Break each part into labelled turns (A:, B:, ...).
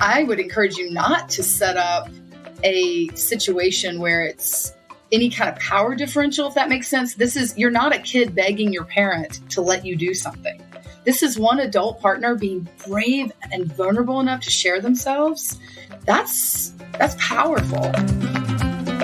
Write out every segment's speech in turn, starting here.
A: I would encourage you not to set up a situation where it's any kind of power differential, if that makes sense. You're not a kid begging your parent to let you do something. This is one adult partner being brave and vulnerable enough to share themselves. That's powerful.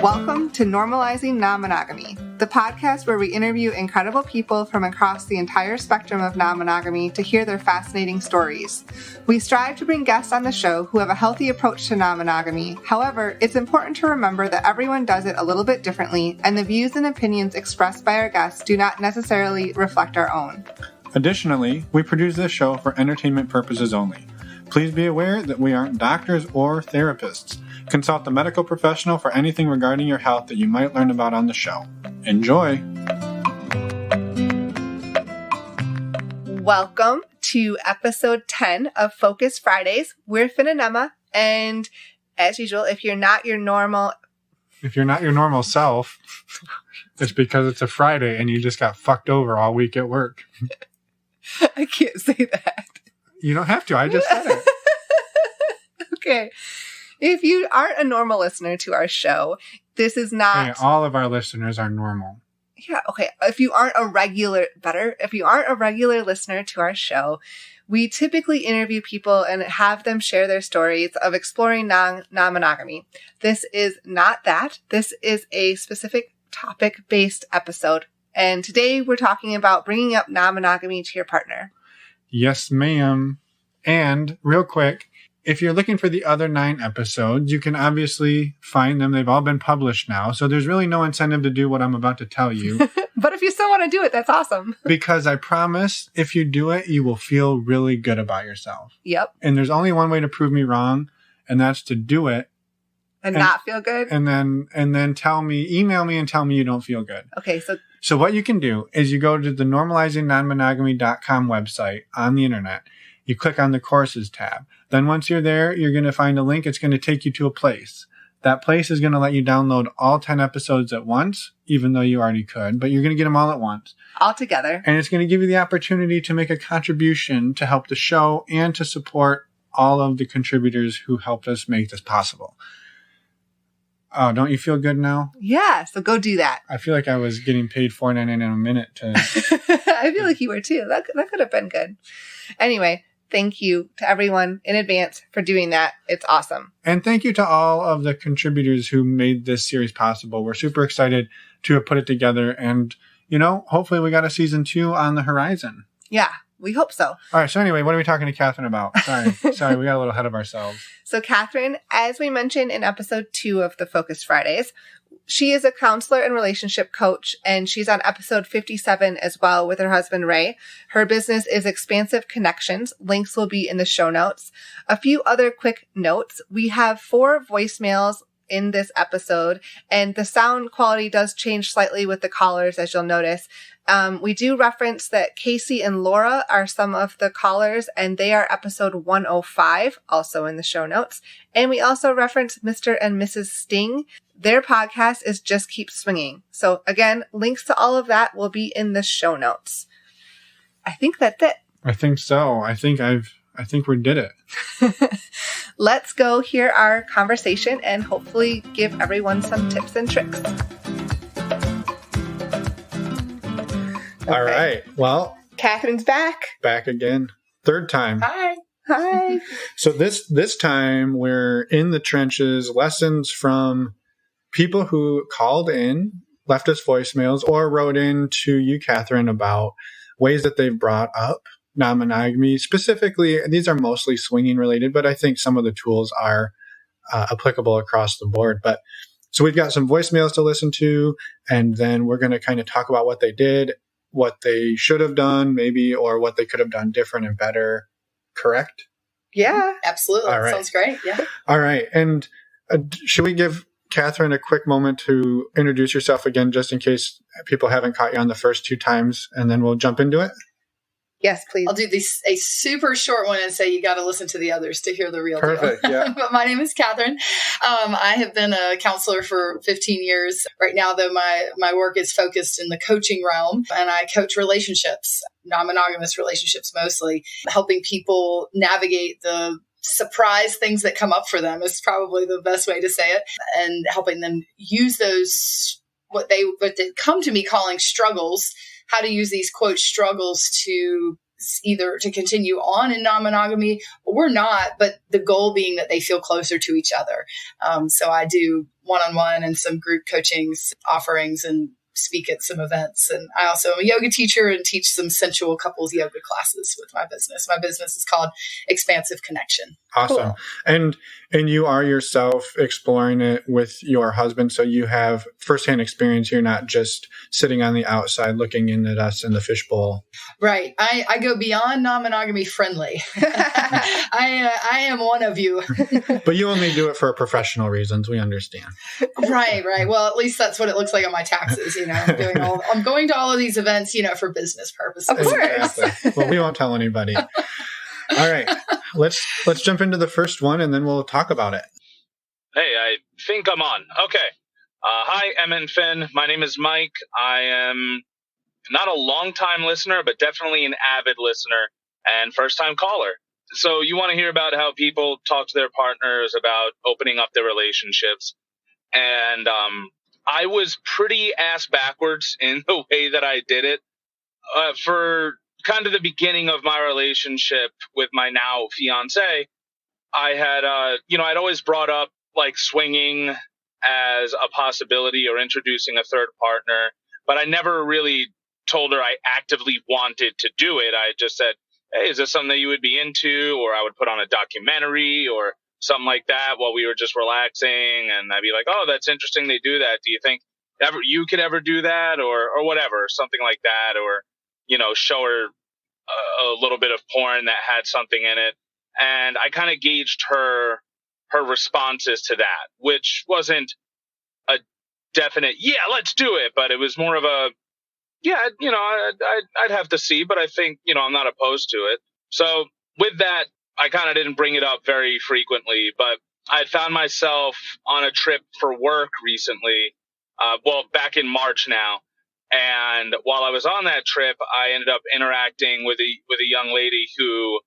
B: Welcome to Normalizing Non-Monogamy, the podcast where we interview incredible people from across the entire spectrum of non-monogamy to hear their fascinating stories. We strive to bring guests on the show who have a healthy approach to non-monogamy. However, it's important to remember that everyone does it a little bit differently, and the views and opinions expressed by our guests do not necessarily reflect our own.
C: Additionally, we produce this show for entertainment purposes only. Please be aware that we aren't doctors or therapists. Consult a medical professional for anything regarding your health that you might learn about on the show. Enjoy!
B: Welcome to episode 10 of Focus Fridays. We're Finn and Emma, and as usual, if you're not your normal
C: self, it's because it's a Friday and you just got fucked over all week at work.
B: I can't say that.
C: You don't have to. I just said it.
B: Okay. If you aren't a normal listener to our show, this is not...
C: Hey, all of our listeners are normal.
B: Yeah, okay. If you aren't a regular listener to our show, we typically interview people and have them share their stories of exploring non-monogamy. This is not that. This is a specific topic-based episode. And today we're talking about bringing up non-monogamy to your partner.
C: Yes, ma'am. And real quick, if you're looking for the other 9 episodes, you can obviously find them. They've all been published now. So there's really no incentive to do what I'm about to tell you.
B: But if you still want to do it, that's awesome.
C: Because I promise if you do it, you will feel really good about yourself.
B: Yep.
C: And there's only one way to prove me wrong, and that's to do it.
B: And not feel good?
C: And then email me and tell me you don't feel good.
B: Okay,
C: So what you can do is you go to the normalizingnonmonogamy.com website on the internet. You click on the courses tab. Then once you're there, you're going to find a link. It's going to take you to a place. That place is going to let you download all 10 episodes at once, even though you already could, but you're going to get them all at once.
B: All together.
C: And it's going to give you the opportunity to make a contribution to help the show and to support all of the contributors who helped us make this possible. Oh, don't you feel good now?
B: Yeah, so go do that.
C: I feel like I was getting paid $4.99 a minute to...
B: I feel like you were too. That could have been good. Anyway, thank you to everyone in advance for doing that. It's awesome.
C: And thank you to all of the contributors who made this series possible. We're super excited to have put it together. And, hopefully we got a season 2 on the horizon.
B: Yeah. We hope so.
C: All right. So anyway, what are we talking to Catherine about? Sorry, we got a little ahead of ourselves.
B: So Catherine, as we mentioned in episode 2 of the Focus Fridays, she is a counselor and relationship coach, and she's on episode 57 as well with her husband, Ray. Her business is Expansive Connections. Links will be in the show notes. A few other quick notes. We have 4 voicemails in this episode, and the sound quality does change slightly with the callers, as you'll notice. We do reference that Casey and Laura are some of the callers, and they are episode 105, also in the show notes. And we also reference Mr. and Mrs. Sting. Their podcast is Just Keep Swinging. So again, links to all of that will be in the show notes. I think that's it.
C: I think so. I think we did it.
B: Let's go hear our conversation and hopefully give everyone some tips and tricks.
C: Okay. All right. Well,
B: Catherine's back.
C: Back again. 3rd time.
B: Hi.
C: So this time we're in the trenches, lessons from people who called in, left us voicemails, or wrote in to you, Catherine, about ways that they've brought up non-monogamy. Specifically, these are mostly swinging related, but I think some of the tools are applicable across the board. But so we've got some voicemails to listen to, and then we're going to kind of talk about what they did, what they should have done maybe, or what they could have done different and better. Correct?
A: Yeah, absolutely.
C: All right.
A: Sounds great. Yeah.
C: All right. And should we give Catherine a quick moment to introduce yourself again, just in case people haven't caught you on the first 2 times, and then we'll jump into it?
B: Yes, please.
A: I'll do a super short one and say you got to listen to the others to hear the real deal.
C: Perfect, yeah.
A: But my name is Catherine. I have been a counselor for 15 years. Right now, though, my work is focused in the coaching realm, and I coach relationships. non-monogamous relationships mostly, helping people navigate the surprise things that come up for them is probably the best way to say it, and helping them use those, what they come to me calling struggles, how to use these quote struggles to either to continue on in non-monogamy or not, but the goal being that they feel closer to each other. So I do one-on-one and some group coaching offerings and speak at some events. And I also am a yoga teacher and teach some sensual couples yoga classes with my business. My business is called Expansive Connection.
C: Awesome. Cool. And you are yourself exploring it with your husband. So you have firsthand experience. You're not just sitting on the outside looking in at us in the fishbowl.
A: Right. I go beyond non-monogamy friendly. I am one of you.
C: But you only do it for professional reasons. We understand.
A: Right. Well, at least that's what it looks like on my taxes. I'm going to all of these events, for business purposes.
B: Of course.
C: Exactly. Well, we won't tell anybody. All right, let's jump into the first one, and then we'll talk about it.
D: Hey, I think I'm on. Okay. Hi, Emma and Finn. My name is Mike. I am not a long-time listener, but definitely an avid listener and first-time caller. So you want to hear about how people talk to their partners about opening up their relationships. And I was pretty ass backwards in the way that I did it. For kind of the beginning of my relationship with my now fiance, I had, I'd always brought up like swinging as a possibility or introducing a third partner, but I never really told her I actively wanted to do it. I just said, hey, is this something that you would be into? Or I would put on a documentary or something like that while we were just relaxing. And I'd be like, oh, that's interesting. They do that. Do you think you could ever do that or whatever, something like that? Or, show her a little bit of porn that had something in it. And I kind of gauged her responses to that, which wasn't a definite, yeah, let's do it. But it was more of a, yeah, I'd have to see, but I think, I'm not opposed to it. So with that, I kind of didn't bring it up very frequently, but I had found myself on a trip for work recently, back in March now. And while I was on that trip, I ended up interacting with a young lady who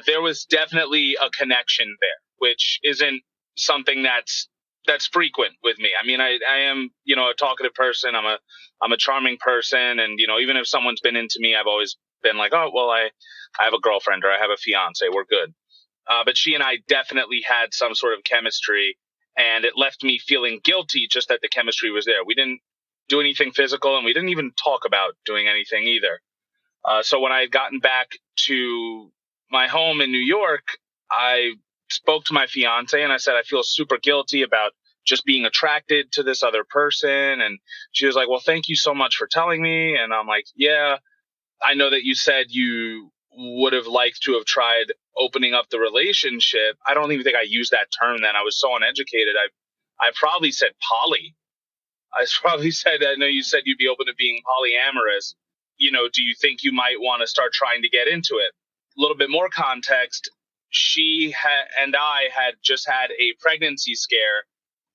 D: there was definitely a connection there, which isn't something that's frequent with me. I mean, I am, a talkative person. I'm a charming person. And, even if someone's been into me, I've always been like, oh, well, I have a girlfriend or I have a fiance. We're good. But she and I definitely had some sort of chemistry, and it left me feeling guilty just that the chemistry was there. We didn't do anything physical, and we didn't even talk about doing anything either. So when I had gotten back to my home in New York, I spoke to my fiance and I said, I feel super guilty about just being attracted to this other person. And she was like, well, thank you so much for telling me. And I'm like, yeah, I know that you said you would have liked to have tried opening up the relationship. I don't even think I used that term then. I was so uneducated. I probably said poly. I probably said, I know you said you'd be open to being polyamorous. Do you think you might want to start trying to get into it? A little bit more context. She and I had just had a pregnancy scare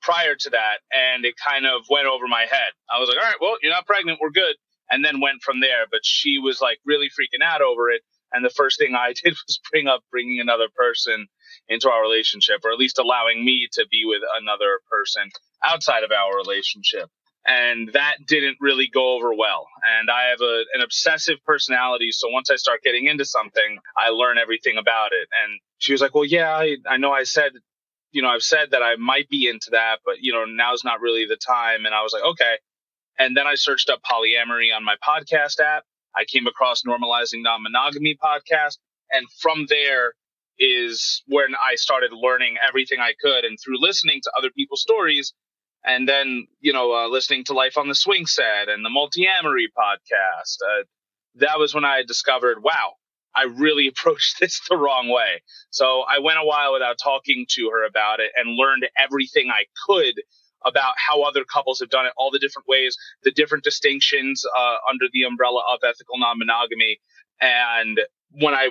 D: prior to that, and it kind of went over my head. I was like, all right, well, you're not pregnant. We're good. And then went from there. But she was like really freaking out over it. And the first thing I did was bringing another person into our relationship, or at least allowing me to be with another person outside of our relationship. And that didn't really go over well. And I have an obsessive personality. So once I start getting into something, I learn everything about it. And she was like, well, yeah, I know I said, I've said that I might be into that, but, now's not really the time. And I was like, okay. And then I searched up polyamory on my podcast app. I came across Normalizing Non-Monogamy podcast. And from there is when I started learning everything I could. And through listening to other people's stories, and then, listening to Life on the Swing Set and the Multiamory podcast, that was when I discovered, wow, I really approached this the wrong way. So I went a while without talking to her about it and learned everything I could about how other couples have done it, all the different ways, the different distinctions under the umbrella of ethical non-monogamy. And when I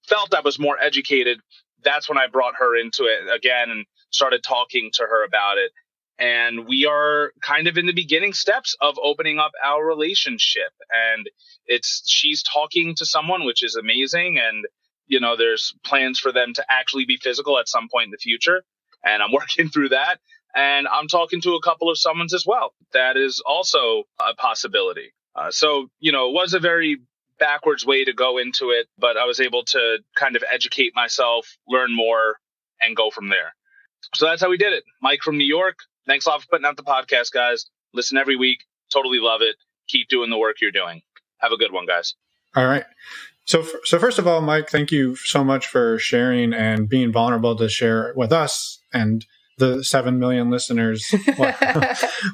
D: felt I was more educated, that's when I brought her into it again and started talking to her about it. And we are kind of in the beginning steps of opening up our relationship. And she's talking to someone, which is amazing. And, there's plans for them to actually be physical at some point in the future. And I'm working through that. And I'm talking to a couple of someones as well. That is also a possibility. So, it was a very backwards way to go into it, but I was able to kind of educate myself, learn more, and go from there. So that's how we did it. Mike from New York. Thanks a lot for putting out the podcast, guys. Listen every week. Totally love it. Keep doing the work you're doing. Have a good one, guys.
C: All right. So first of all, Mike, thank you so much for sharing and being vulnerable to share with us and the 7 million listeners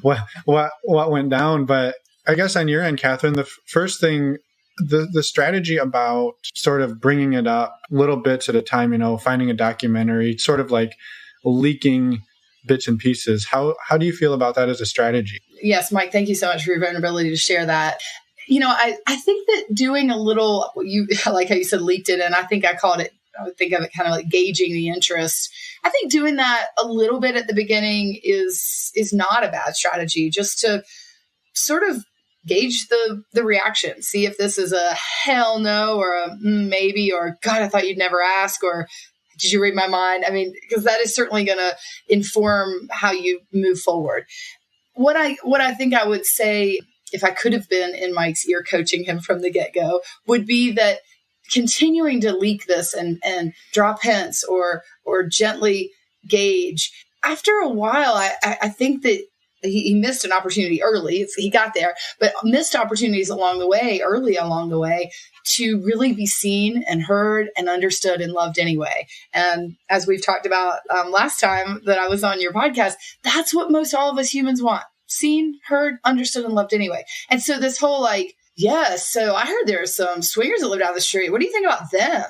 C: what went down. But I guess on your end, Catherine, the first thing, the strategy about sort of bringing it up little bits at a time, finding a documentary, sort of like leaking bits and pieces. How do you feel about that as a strategy?
A: Yes, Mike, thank you so much for your vulnerability to share that. I think that doing a little, like how you said, leaked it, and I think I would think of it kind of like gauging the interest. I think doing that a little bit at the beginning is not a bad strategy, just to sort of gauge the reaction, see if this is a hell no or a maybe, or God, I thought you'd never ask, or did you read my mind? I mean, because that is certainly going to inform how you move forward. What I think I would say, if I could have been in Mike's ear coaching him from the get-go, would be that continuing to leak this and drop hints or gently gauge, after a while, I think that he missed an opportunity early. He got there, but missed opportunities early along the way to really be seen and heard and understood and loved anyway. And as we've talked about last time that I was on your podcast, that's what most all of us humans want: seen, heard, understood, and loved anyway. And so this whole yes, so I heard there are some swingers that live down the street. What do you think about them?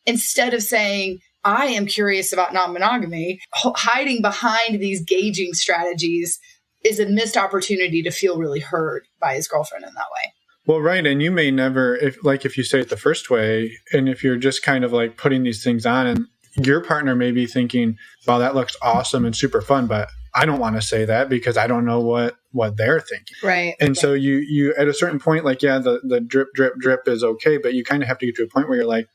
A: Instead of saying, I am curious about non-monogamy, hiding behind these gauging strategies is a missed opportunity to feel really heard by his girlfriend in that way.
C: Well, right. And you may never, if you say it the first way, and if you're just kind of like putting these things on, and your partner may be thinking, wow, that looks awesome and super fun, but I don't want to say that because I don't know what they're thinking.
B: Right.
C: And so you at a certain point, the drip, drip, drip is okay, but you kind of have to get to a point where you're like,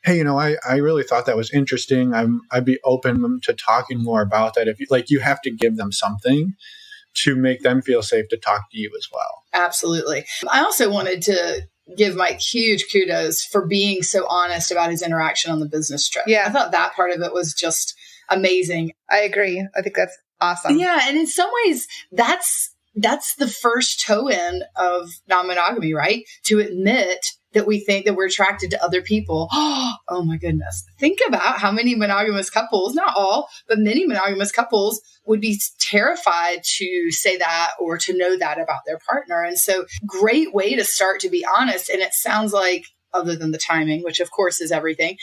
C: hey, I really thought that was interesting. I'd be open to talking more about that. If you have to give them something to make them feel safe to talk to you as well.
A: Absolutely. I also wanted to give Mike huge kudos for being so honest about his interaction on the business trip.
B: Yeah.
A: I thought that part of it was just amazing.
B: I agree. I think that's awesome.
A: Yeah. And in some ways, that's the first toe in of non-monogamy, right? To admit that we think that we're attracted to other people. Oh my goodness. Think about how many monogamous couples, not all, but many monogamous couples would be terrified to say that or to know that about their partner. And so great way to start to be honest. And it sounds like, other than the timing, which of course is everything,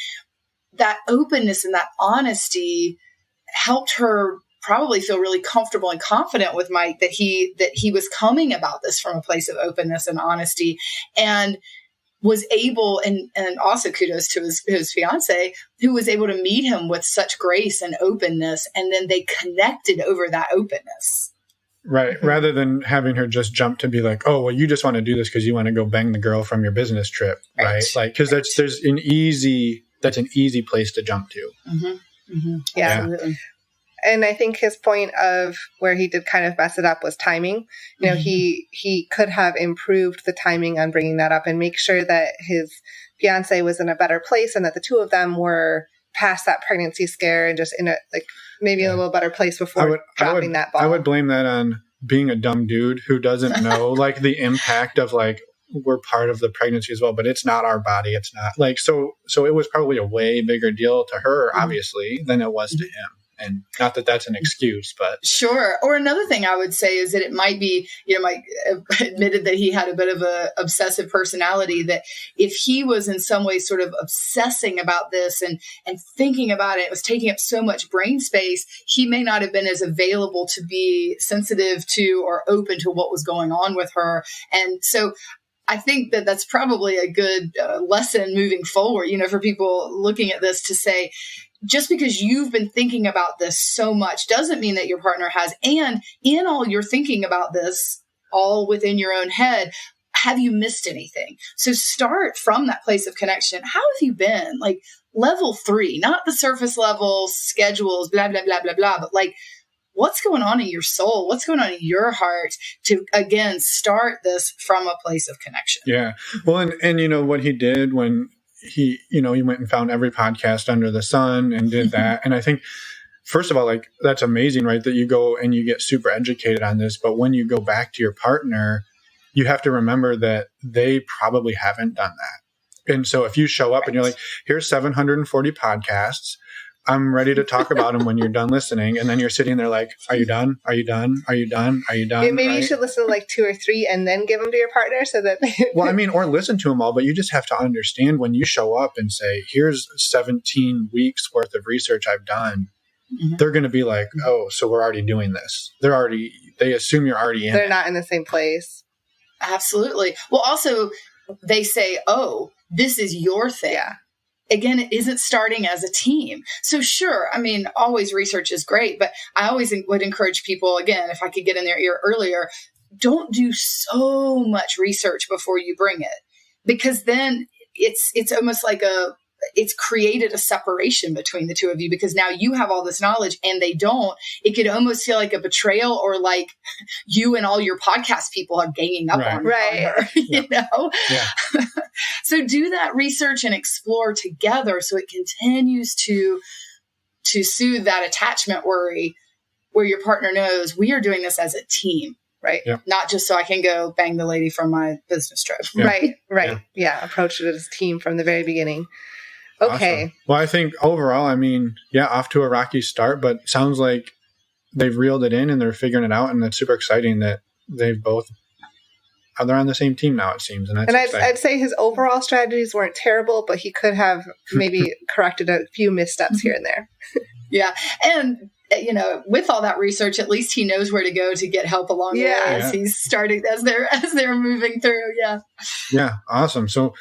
A: that openness and that honesty helped her probably feel really comfortable and confident with Mike that he was coming about this from a place of openness and honesty, and was able, and also kudos to his fiance, who was able to meet him with such grace and openness. And then they connected over that openness.
C: Right. Mm-hmm. Rather than having her just jump to be like, oh, well, you just want to do this because you want to go bang the girl from your business trip. Right. Because that's an easy place to jump to.
A: Mm-hmm. Mm-hmm.
B: Yeah.
A: Absolutely.
B: And I think his point of where he did kind of mess it up was timing. You know, he could have improved the timing on bringing that up and make sure that his fiance was in a better place and that the two of them were past that pregnancy scare and just in a maybe a little better place before dropping that ball.
C: I would blame that on being a dumb dude who doesn't know the impact of we're part of the pregnancy as well, but it's not our body. It's not so it was probably a way bigger deal to her, obviously, than it was to him. And not that that's an excuse, but
A: sure. Or another thing I would say is that it might be, Mike admitted that he had a bit of a obsessive personality, that if he was in some way sort of obsessing about this and thinking about it was taking up so much brain space, he may not have been as available to be sensitive to or open to what was going on with her. And so I think that that's probably a good lesson moving forward, for people looking at this, to say, just because you've been thinking about this so much doesn't mean that your partner has. And in all you're thinking about this, all within your own head, have you missed anything? So start from that place of connection. How have you been? Like level 3, not the surface level schedules, blah, blah, blah, blah, blah, but like, what's going on in your soul? What's going on in your heart to, again, start this from a place of connection?
C: Yeah. Well, and you know, what he did when he went and found every podcast under the sun and did that. And I think, first of all, like, that's amazing, right? That you go and you get super educated on this. But when you go back to your partner, you have to remember that they probably haven't done that. And so if you show up and you're like, here's 740 podcasts, I'm ready to talk about them when you're done listening. And then you're sitting there like, are you done? Are you done? Are you done? Are you done?
B: Maybe you should listen to like 2 or 3 and then give them to your partner so that...
C: Well, I mean, or listen to them all, but you just have to understand when you show up and say, here's 17 weeks worth of research I've done. Mm-hmm. They're going to be like, oh, so we're already doing this. They assume you're already in.
B: They're not in the same place.
A: Absolutely. Well, also they say, oh, this is your thing.
B: Yeah.
A: Again, it isn't starting as a team. So sure, I mean, always research is great, but I always would encourage people, again, if I could get in their ear earlier, don't do so much research before you bring it, because then it's almost like it's created a separation between the two of you, because now you have all this knowledge and they don't. It could almost feel like a betrayal, or like you and all your podcast people are ganging up on her, you know?
C: Yeah.
A: So do that research and explore together so it continues to soothe that attachment worry, where your partner knows we are doing this as a team. Right.
C: Yeah.
A: Not just so I can go bang the lady from my business trip.
B: Yeah. Right. Yeah. Approach it as a team from the very beginning. Okay.
C: Awesome. Well, I think overall, I mean, yeah, off to a rocky start, but sounds like they've reeled it in and they're figuring it out. And it's super exciting that they're on the same team now, it seems. And
B: I'd say his overall strategies weren't terrible, but he could have maybe corrected a few missteps here and there.
A: Yeah. And, you know, with all that research, at least he knows where to go to get help along the way as he's starting, as they're moving through. Yeah.
C: Yeah. Awesome. So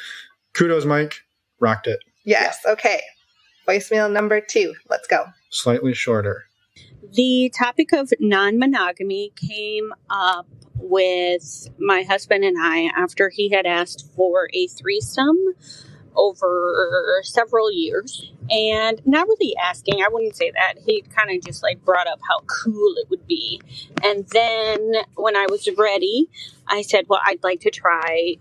C: kudos, Mike. Rocked it.
B: Yes. Okay. Voicemail number 2. Let's go.
C: Slightly shorter.
E: The topic of non-monogamy came up with my husband and I after he had asked for a threesome over several years. And not really asking, I wouldn't say that. He kind of just like brought up how cool it would be. And then when I was ready, I said, well, I'd like to try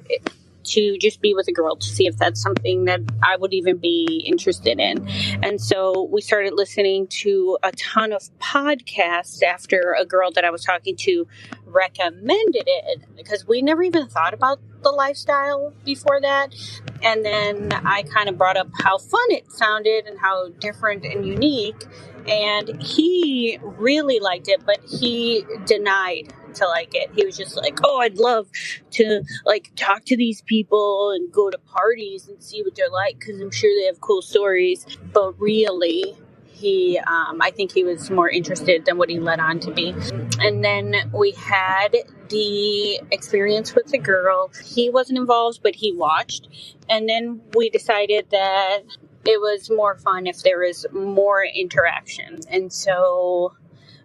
E: to just be with a girl to see if that's something that I would even be interested in. And so we started listening to a ton of podcasts after a girl that I was talking to recommended it, because we never even thought about the lifestyle before that. And then I kind of brought up how fun it sounded and how different and unique. And he really liked it, but he denied to like it. He was just like, oh, I'd love to like talk to these people and go to parties and see what they're like, because I'm sure they have cool stories. But really, I think he was more interested than what he let on to be. And then we had the experience with the girl. He wasn't involved, but he watched. And then we decided that it was more fun if there was more interaction. And so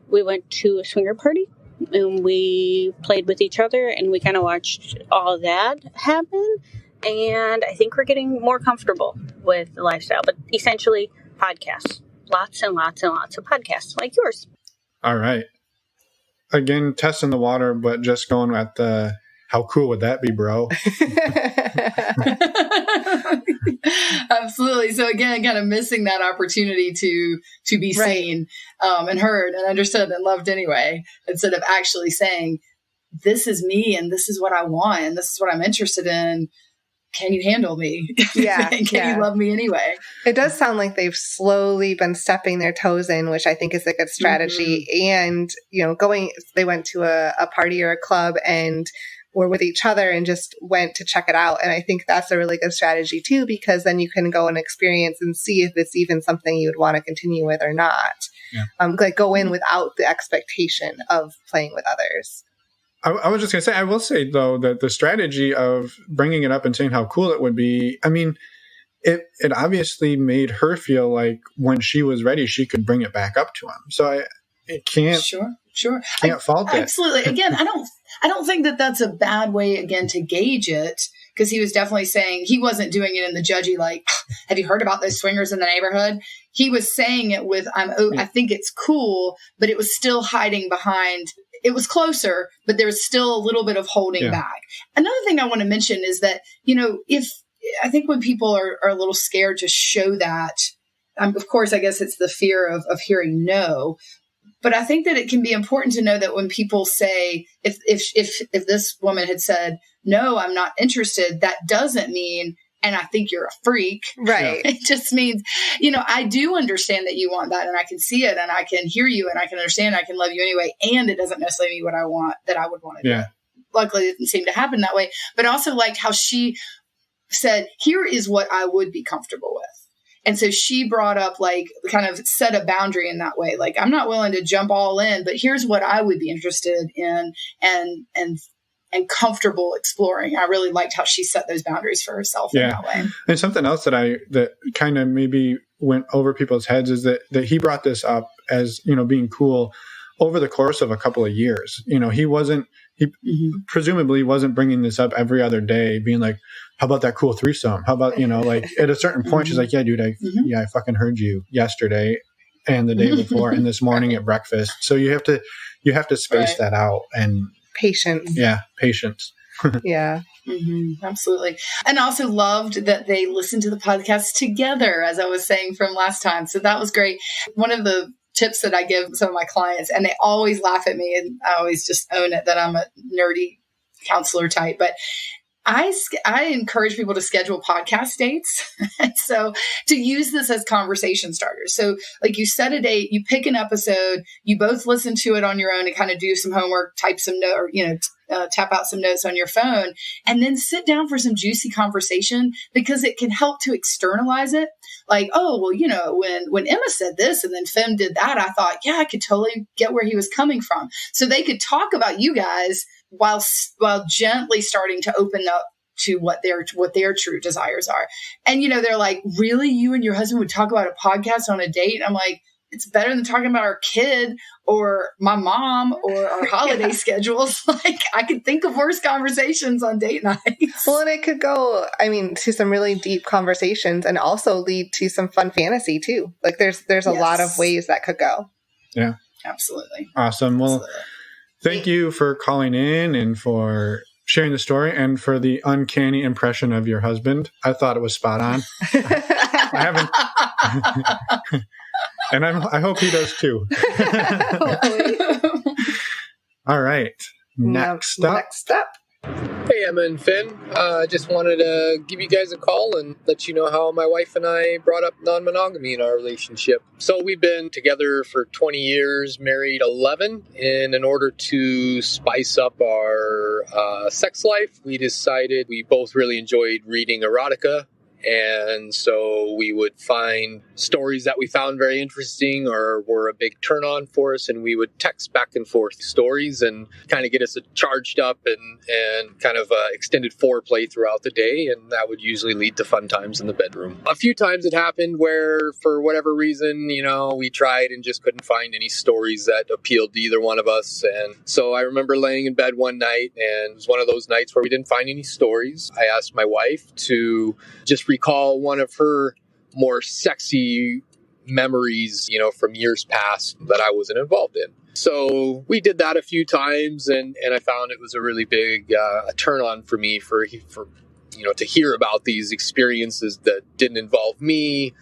E: we went to a swinger party and we played with each other and we kind of watched all that happen. And I think we're getting more comfortable with the lifestyle, but essentially podcasts. Lots and lots and lots of podcasts like yours.
C: All right. Again, testing the water, but just going at the, how cool would that be, bro?
A: Absolutely. So again, kind of missing that opportunity to be seen and heard and understood and loved anyway, instead of actually saying, this is me and this is what I want and this is what I'm interested in. Can you handle me?
B: Yeah.
A: Can you love me anyway?
B: It does sound like they've slowly been stepping their toes in, which I think is a good strategy. Mm-hmm. And, you know, they went to a party or a club and were with each other and just went to check it out. And I think that's a really good strategy too, because then you can go and experience and see if it's even something you would want to continue with or not. Yeah. Like go in without the expectation of playing with others.
C: I was just going to say, I will say, though, that the strategy of bringing it up and saying how cool it would be, I mean, it obviously made her feel like when she was ready, she could bring it back up to him. So it can't.
A: Sure.
C: Can't fault it.
A: Absolutely. Again, I don't think that that's a bad way, again, to gauge it, because he was definitely saying he wasn't doing it in the judgy, like, have you heard about those swingers in the neighborhood? He was saying it with, I think it's cool, but it was still hiding behind, it was closer, but there was still a little bit of holding back. Another thing I want to mention is that, I think when people are a little scared to show that, of course, I guess it's the fear of hearing no. But I think that it can be important to know that when people say, if this woman had said, no, I'm not interested, that doesn't mean, and I think you're a freak.
B: Right.
A: It just means, I do understand that you want that, and I can see it, and I can hear you, and I can understand, I can love you anyway. And it doesn't necessarily mean what I want, that I would want to do. Luckily, it didn't seem to happen that way. But I also liked how she said, here is what I would be comfortable with. And so she brought up, like, kind of set a boundary in that way. Like, I'm not willing to jump all in, but here's what I would be interested in and comfortable exploring. I really liked how she set those boundaries for herself in that way.
C: And something else that kind of maybe went over people's heads is that he brought this up as, being cool over the course of a couple of years. He presumably wasn't bringing this up every other day, being like, how about that cool threesome? How about, like at a certain point, she's like, yeah, dude, I fucking heard you yesterday and the day before and this morning at breakfast. So you have to space that out, and
B: patience.
C: Yeah. Patience.
B: Yeah.
A: Mm-hmm, absolutely. And I also loved that they listened to the podcast together, as I was saying from last time. So that was great. One of the tips that I give some of my clients, and they always laugh at me, and I always just own it that I'm a nerdy counselor type, but I encourage people to schedule podcast dates. And so to use this as conversation starters. So like, you set a date, you pick an episode, you both listen to it on your own and kind of do some homework, type some note, or, tap out some notes on your phone, and then sit down for some juicy conversation, because it can help to externalize it. Like, oh, well, when Emma said this and then Finn did that, I thought, yeah, I could totally get where he was coming from. So they could talk about you guys while gently starting to open up to what their true desires are. And, they're like, really? You and your husband would talk about a podcast on a date? I'm like, it's better than talking about our kid or my mom or our holiday schedules. Like, I could think of worse conversations on date nights.
B: Well, and it could go, to some really deep conversations, and also lead to some fun fantasy too. Like, there's a lot of ways that could go.
C: Yeah.
A: Absolutely.
C: Awesome. Well,
A: Absolutely.
C: Thank you for calling in and for sharing the story and for the uncanny impression of your husband. I thought it was spot on. I haven't. And I hope he does too. All right. Next up.
F: Hey, Emma and Finn. I just wanted to give you guys a call and let you know how my wife and I brought up non-monogamy in our relationship. So we've been together for 20 years, married 11. And in order to spice up our sex life, we decided we both really enjoyed reading erotica. And so we would find stories that we found very interesting or were a big turn on for us, and we would text back and forth stories and kind of get us charged up and kind of extended foreplay throughout the day, and that would usually lead to fun times in the bedroom. A few times it happened where, for whatever reason, we tried and just couldn't find any stories that appealed to either one of us. And so I remember laying in bed one night, and it was one of those nights where we didn't find any stories. I asked my wife to just recall one of her more sexy memories, from years past that I wasn't involved in. So we did that a few times, and I found it was a really big a turn on for me for to hear about these experiences that didn't involve me.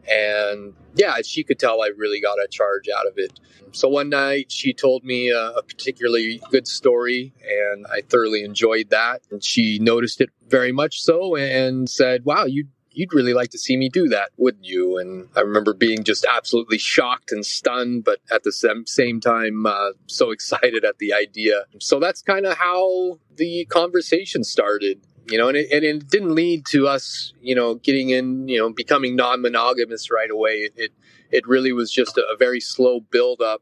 F: And yeah, she could tell I really got a charge out of it. So one night she told me a particularly good story, and I thoroughly enjoyed that. And she noticed it very much so and said, wow, you'd really like to see me do that, wouldn't you? And I remember being just absolutely shocked and stunned, but at the same time, so excited at the idea. So that's kind of how the conversation started. And it didn't lead to us, getting in, becoming non-monogamous right away. It really was just a very slow build up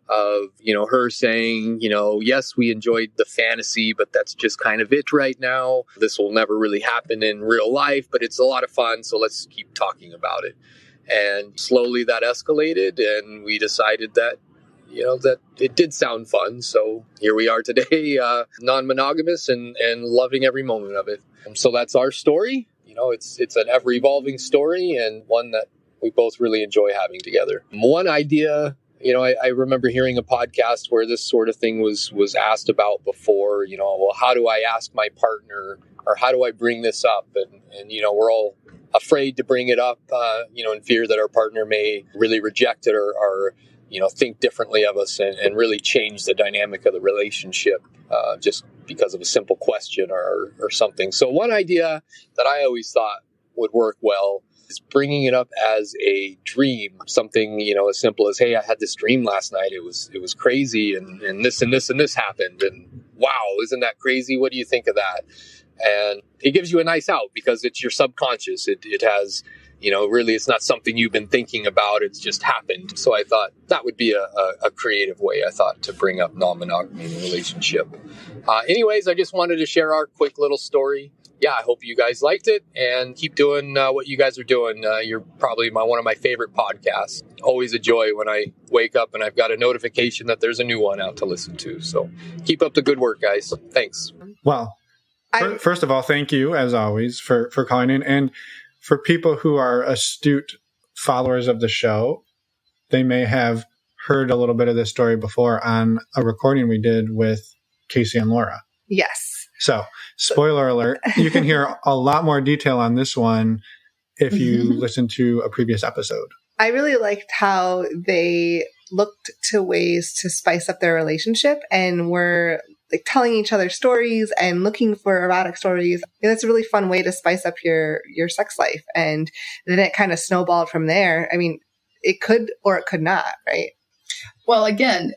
F: of, her saying, yes, we enjoyed the fantasy, but that's just kind of it right now. This will never really happen in real life, but it's a lot of fun. So let's keep talking about it. And slowly that escalated, and we decided that, that it did sound fun. So here we are today, non-monogamous and loving every moment of it. So that's our story. It's an ever-evolving story, and one that we both really enjoy having together. One idea, I remember hearing a podcast where this sort of thing was asked about before, well, how do I ask my partner, or how do I bring this up? And we're all afraid to bring it up, in fear that our partner may really reject it or think differently of us and really change the dynamic of the relationship just because of a simple question or something. So one idea that I always thought would work well is bringing it up as a dream, something, as simple as, hey, I had this dream last night. It was crazy, and this and this and this happened. And wow, isn't that crazy? What do you think of that? And it gives you a nice out because it's your subconscious. It has, really, it's not something you've been thinking about. It's just happened. So I thought that would be a creative way, to bring up non-monogamy in a relationship. Anyways, I just wanted to share our quick little story. Yeah, I hope you guys liked it, and keep doing what you guys are doing. You're probably one of my favorite podcasts. Always a joy when I wake up and I've got a notification that there's a new one out to listen to. So keep up the good work, guys. Thanks.
C: Well, first of all, thank you, as always, for calling in. And for people who are astute followers of the show, they may have heard a little bit of this story before on a recording we did with Casey and Laura.
B: Yes.
C: So, spoiler alert, you can hear a lot more detail on this one if you listen to a previous episode.
B: I really liked how they looked to ways to spice up their relationship and were telling each other stories and looking for erotic stories. That's a really fun way to spice up your sex life. And then it kind of snowballed from there. I mean, it could or it could not, right?
A: Well, again,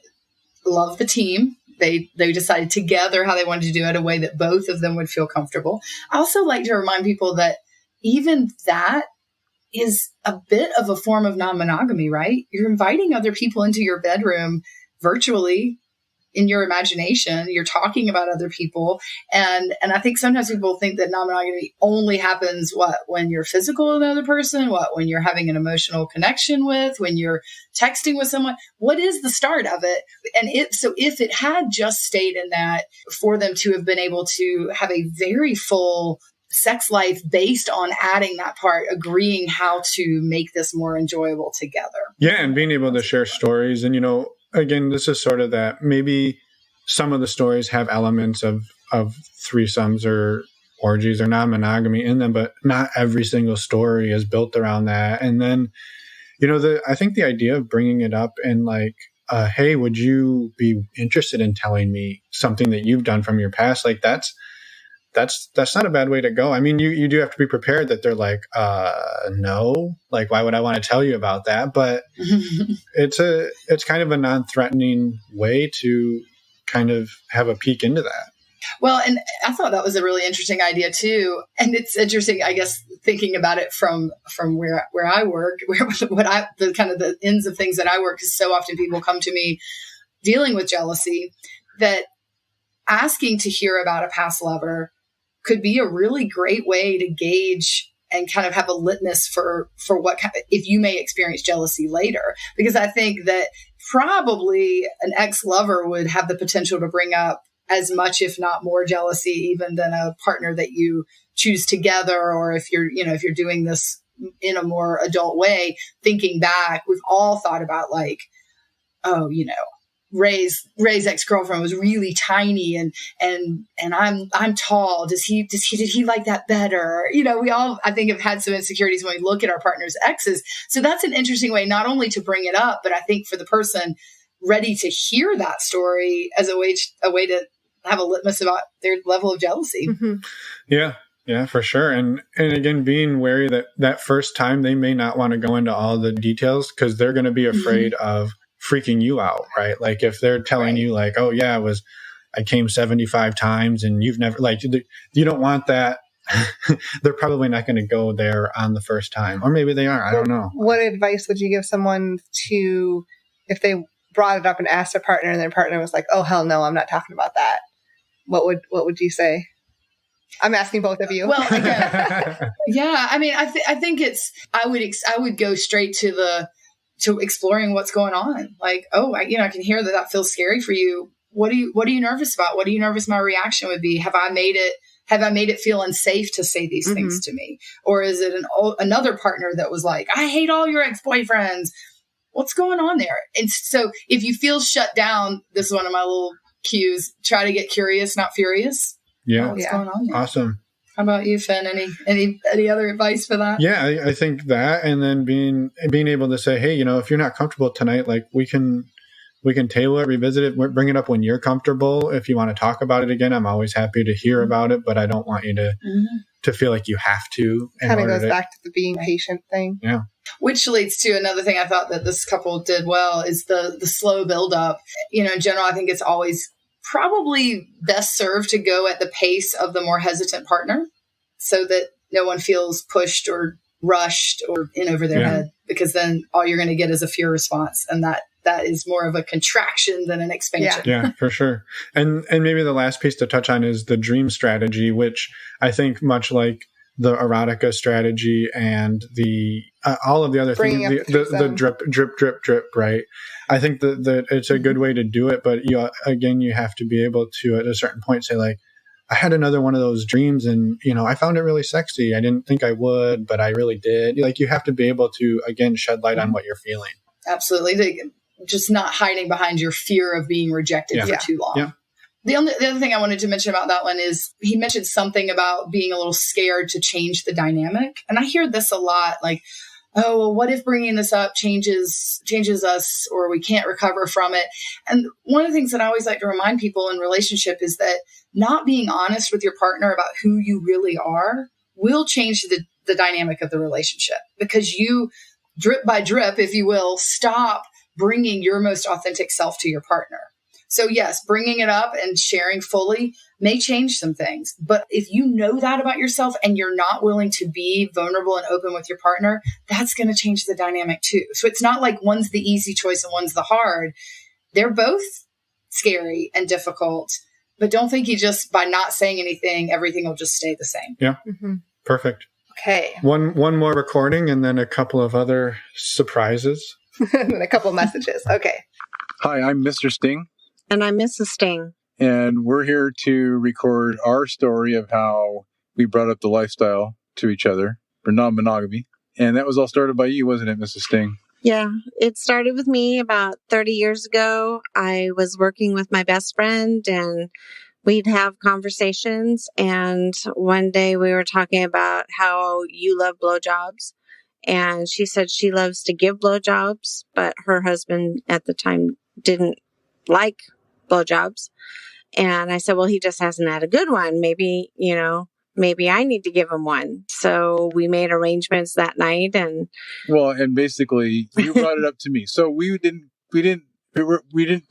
A: love the team. They decided together how they wanted to do it, a way that both of them would feel comfortable. I also like to remind people that even that is a bit of a form of non-monogamy, right? You're inviting other people into your bedroom virtually in your imagination. You're talking about other people. And I think sometimes people think that non-monogamy only happens, when you're physical with another person, when you're having an emotional connection with, when you're texting with someone. What is the start of it? And if it had just stayed in that, for them to have been able to have a very full sex life based on adding that part, agreeing how to make this more enjoyable together.
C: Yeah, and being able to share stories. And, again, this is sort of that maybe some of the stories have elements of threesomes or orgies or non-monogamy in them, but not every single story is built around that. And then, I think the idea of bringing it up and hey, would you be interested in telling me something that you've done from your past? That's not a bad way to go. I mean, you do have to be prepared that they're no, why would I want to tell you about that? But it's kind of a non-threatening way to kind of have a peek into that.
A: Well, and I thought that was a really interesting idea too. And it's interesting, I guess, thinking about it from where I work, the kind of the ends of things that I work, because so often people come to me dealing with jealousy, that asking to hear about a past lover could be a really great way to gauge and kind of have a litmus for what if you may experience jealousy later. Because I think that probably an ex-lover would have the potential to bring up as much, if not more, jealousy even than a partner that you choose together. Or if you're doing this in a more adult way, thinking back, we've all thought about Ray's ex-girlfriend was really tiny and I'm tall. Did he like that better? We all, I think, have had some insecurities when we look at our partner's exes. So that's an interesting way, not only to bring it up, but I think for the person ready to hear that story as a way to have a litmus about their level of jealousy.
B: Mm-hmm.
C: Yeah, for sure. And again, being wary that first time they may not want to go into all the details because they're going to be afraid of freaking you out, right? If they're telling you oh yeah, I came 75 times and you've never, you don't want that. They're probably not going to go there on the first time, or maybe they are. I don't know.
B: What advice would you give someone to, if they brought it up and asked her partner, and their partner was like, "Oh hell no, I'm not talking about that." What would you say? I'm asking both of you.
A: Well, again, yeah. I mean, I think I would go straight to exploring what's going on. Like, oh, I can hear that feels scary for you. What are you nervous about? What are you nervous my reaction would be? Have I made it feel unsafe to say these things to me? Or is it another partner that was like, I hate all your ex-boyfriends? What's going on there? And so if you feel shut down, this is one of my little cues, try to get curious, not furious.
C: Yeah.
A: What's going on there?
C: Awesome.
A: How about you, Finn? Any other advice for that?
C: Yeah, I think that, and then being able to say, hey, if you're not comfortable tonight, like we can table it, revisit it, bring it up when you're comfortable. If you want to talk about it again, I'm always happy to hear about it, but I don't want you to feel like you have to.
B: Kind of goes back to the being patient thing.
C: Yeah.
A: Which leads to another thing I thought that this couple did well is the slow build up. In general, I think it's always probably best served to go at the pace of the more hesitant partner so that no one feels pushed or rushed or in over their head, because then all you're going to get is a fear response. And that is more of a contraction than an expansion.
C: Yeah, for sure. And maybe the last piece to touch on is the dream strategy, which I think much like the erotica strategy and the all of the other things, the drip, right? I think that it's a good way to do it, but you have to be able to at a certain point say like, I had another one of those dreams and, I found it really sexy. I didn't think I would, but I really did. Like you have to be able to, again, shed light on what you're feeling.
A: Absolutely. Just not hiding behind your fear of being rejected for too long. Yeah. The other thing I wanted to mention about that one is he mentioned something about being a little scared to change the dynamic. And I hear this a lot, like, oh, well, what if bringing this up changes us or we can't recover from it? And one of the things that I always like to remind people in relationship is that not being honest with your partner about who you really are will change the dynamic of the relationship, because you, drip by drip, if you will, stop bringing your most authentic self to your partner. So yes, bringing it up and sharing fully may change some things. But if you know that about yourself and you're not willing to be vulnerable and open with your partner, that's going to change the dynamic too. So it's not like one's the easy choice and one's the hard. They're both scary and difficult. But don't think you just, by not saying anything, everything will just stay the same.
C: Yeah. Perfect.
B: Okay.
C: One more recording and then a couple of other surprises.
B: And a couple of messages. Okay.
G: Hi, I'm Mr. Sting.
E: And I'm Mrs. Sting.
G: And we're here to record our story of how we brought up the lifestyle to each other for non-monogamy. And that was all started by you, wasn't it, Mrs. Sting?
E: Yeah, it started with me about 30 years ago. I was working with my best friend and we'd have conversations. And one day we were talking about how you love blowjobs. And she said she loves to give blowjobs, but her husband at the time didn't like blowjobs. And I said, well, he just hasn't had a good one. Maybe I need to give him one. So we made arrangements that night. And
G: basically you brought it up to me. So we didn't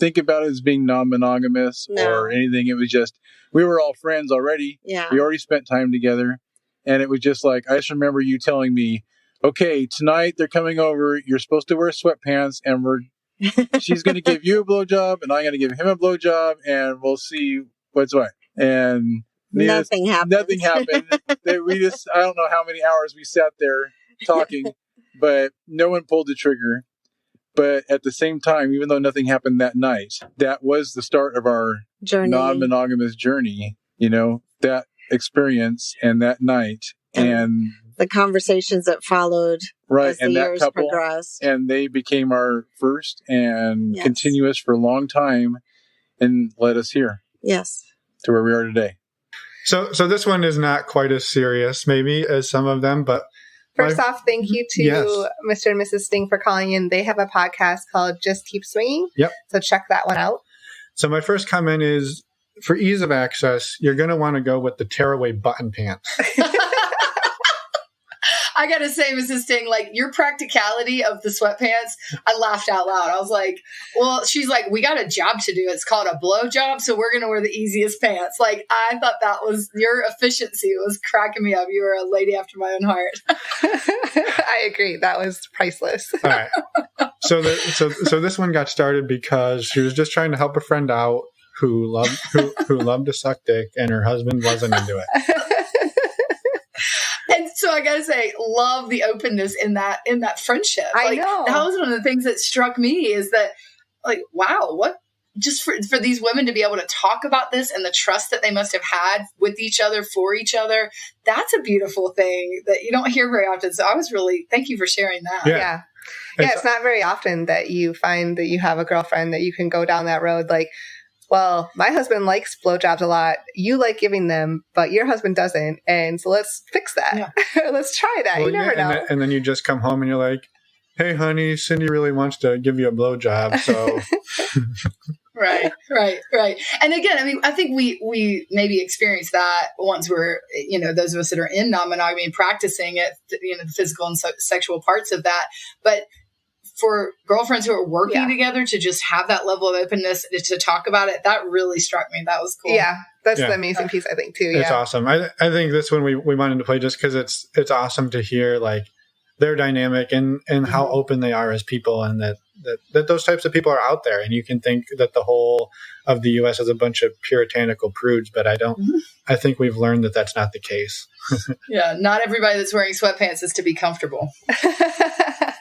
G: think about it as being non-monogamous or anything. It was just, we were all friends already.
E: Yeah.
G: We already spent time together. And it was just like, I just remember you telling me, okay, tonight they're coming over. You're supposed to wear sweatpants and she's going to give you a blowjob and I'm going to give him a blowjob and we'll see what's what. And
E: nothing happened.
G: I don't know how many hours we sat there talking, but no one pulled the trigger. But at the same time, even though nothing happened that night, that was the start of our non-monogamous journey, that experience and that night and
E: the conversations that followed as the years progressed.
G: And they became our first and continuous for a long time and led us here.
E: Yes.
G: To where we are today.
C: So this one is not quite as serious maybe as some of them, but
B: first off, thank you to Mr. and Mrs. Sting for calling in. They have a podcast called Just Keep Swinging.
C: Yep.
B: So check that one out.
C: So my first comment is, for ease of access, you're going to want to go with the tearaway button pants.
A: I got to say, Mrs. Sting, like your practicality of the sweatpants, I laughed out loud. I was like, well, she's like, we got a job to do. It's called a blow job. So we're going to wear the easiest pants. Like, I thought that was your efficiency. It was cracking me up. You were a lady after my own heart.
B: I agree. That was priceless.
C: All right. So this one got started because she was just trying to help a friend out who loved to suck dick, and her husband wasn't into it.
A: And so I gotta say, love the openness in that friendship.
B: I know.
A: That was one of the things that struck me, is that, like, wow, what, just for these women to be able to talk about this and the trust that they must have had with each other, for each other, that's a beautiful thing that you don't hear very often. So I was really, thank you for sharing that.
B: Yeah. It's not very often that you find that you have a girlfriend that you can go down that road. Like, well, my husband likes blowjobs a lot. You like giving them, but your husband doesn't. And so let's fix that. Yeah. Let's try that.
C: Well,
B: you never know.
C: And then you just come home and you're like, hey, honey, Cindy really wants to give you a blowjob. So.
A: Right. And again, I mean, I think we maybe experience that once we're, those of us that are in non-monogamy and practicing it, the physical and sexual parts of that. But for girlfriends who are working together to just have that level of openness to talk about it, that really struck me. That was cool.
B: Yeah. That's the amazing piece, I think, too. Yeah.
C: It's awesome. I think this one we wanted to play just because it's awesome to hear, like, their dynamic and how open they are as people, and that those types of people are out there. And you can think that the whole of the U.S. is a bunch of puritanical prudes, but I think we've learned that that's not the case.
A: Yeah. Not everybody that's wearing sweatpants is to be comfortable.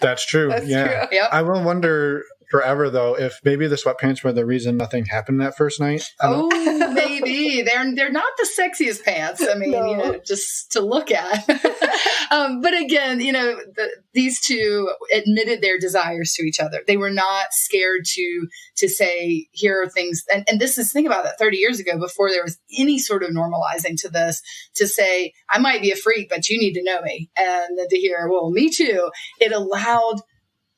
C: That's true.
B: That's
C: true.
A: Yep.
C: I will wonder forever, though, if maybe the sweatpants were the reason nothing happened that first night.
A: Oh, maybe. They're not the sexiest pants. I mean, just to look at. But again, these two admitted their desires to each other. They were not scared to say, here are things. And this is, think about that, 30 years ago, before there was any sort of normalizing to this, to say, I might be a freak, but you need to know me. And then to hear, well, me too. It allowed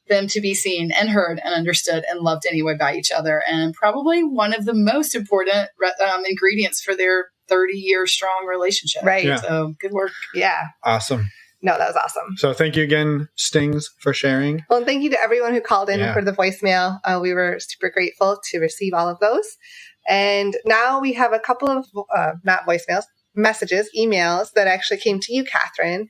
A: them to be seen and heard and understood and loved anyway by each other. And probably one of the most important ingredients for their 30-year strong relationship.
B: Right.
C: Yeah.
A: So good work.
B: Yeah.
C: Awesome.
B: No, that was awesome.
C: So thank you again, Stings, for sharing.
B: Well, and thank you to everyone who called in for the voicemail. We were super grateful to receive all of those. And now we have a couple of, not voicemails, messages, emails that actually came to you, Catherine,